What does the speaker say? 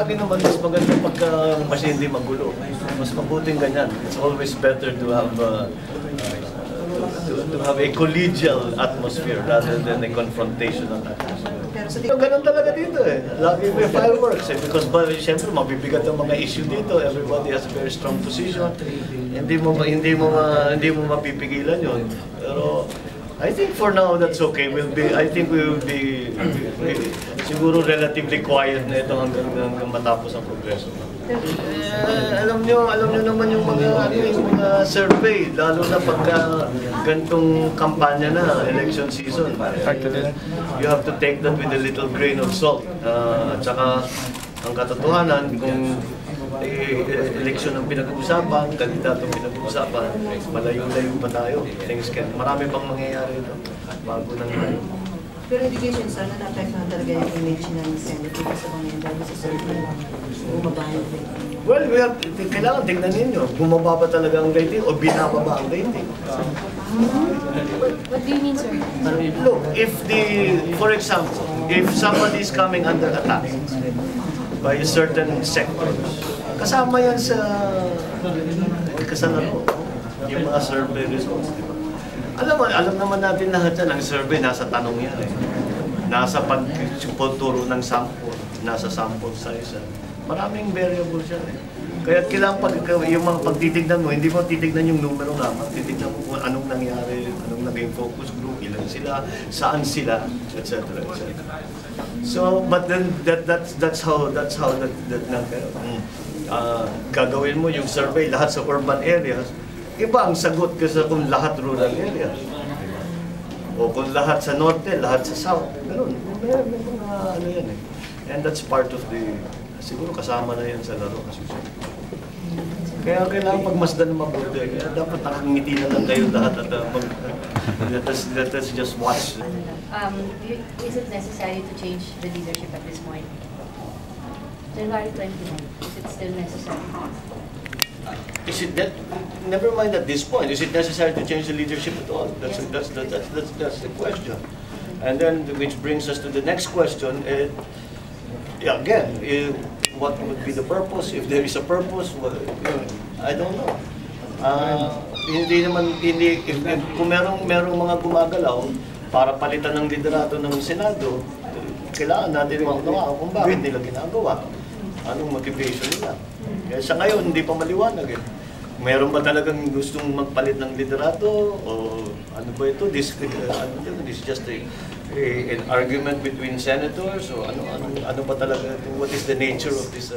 lagi naman mas maganda pagka mas hindi magulo. Mas mabuting ganyan. It's always better to have to have a collegial atmosphere rather than a confrontational atmosphere. So, ganun talaga dito eh. Lagi may fireworks eh. Because siyempre mabibigat ang mga issue dito. Everybody has a very strong position. Hindi mo mapipigilan yun. Pero I think for now that's okay. I think we will be siguro relatively quiet na ito hanggang matapos ang progreso. Alam nyo naman yung mga survey, lalo na pagka gantong kampanya na, election season. You have to take that with a little grain of salt. At saka ang katotohanan, kung eleksyon ang pinag-uusapan, kandidato ang pinag-uusapan, malayo-layo pa tayo. Marami pang mangyayari ito bago nang ngayon. Pero education, sana na-apektuhan talaga yung image ng Senate sa mga dahil sa survey, bumaba yung rating. Well, kailangan tingnan ninyo, bumaba ba talaga ang rating o binababa ang rating? What do you mean, sir? Look, for example, if somebody is coming under attack by a certain sector, kasama yan sa laro, yung mga survey results, di ba? Alam naman natin lahat yan, ang survey, nasa tanong yan eh. Nasa pagturo ng sample, nasa sample size. Maraming variables yan eh. Kaya kailangan yung mga pagtitignan mo, hindi mo titignan yung numero lamang, titignan mo kung anong nangyari, anong naging focus group, ilan sila, saan sila, etc. So, but then that's how gagawin mo yung survey lahat sa urban areas. Iba ang sagot kasi kung lahat rural areas. O kung lahat sa norte, lahat sa south. Ganun. May mga ano yan eh. And that's part of siguro kasama na yan sa laro. Kaya kailangan pagmasdan ng mabuti. Kaya dapat nakangiti na lang kayo lahat at let us just watch. Is it necessary to change the leadership at this point? January 29, is it still necessary? Never mind at this point, is it necessary to change the leadership at all? That's the question. And then, which brings us to the next question. Again, what would be the purpose? If there is a purpose, well, I don't know. Kung merong mga gumagalaw para palitan ng liderato ng Senado, kailangan natin maunawa kung bakit nila ginagawa. Anong motivation nila? Kaya sa ngayon, hindi pa maliwanag eh. Meron ba talagang gustong magpalit ng liderato? O ano ba ito? This is just an argument between senators? O ano ba talaga? What is the nature of this?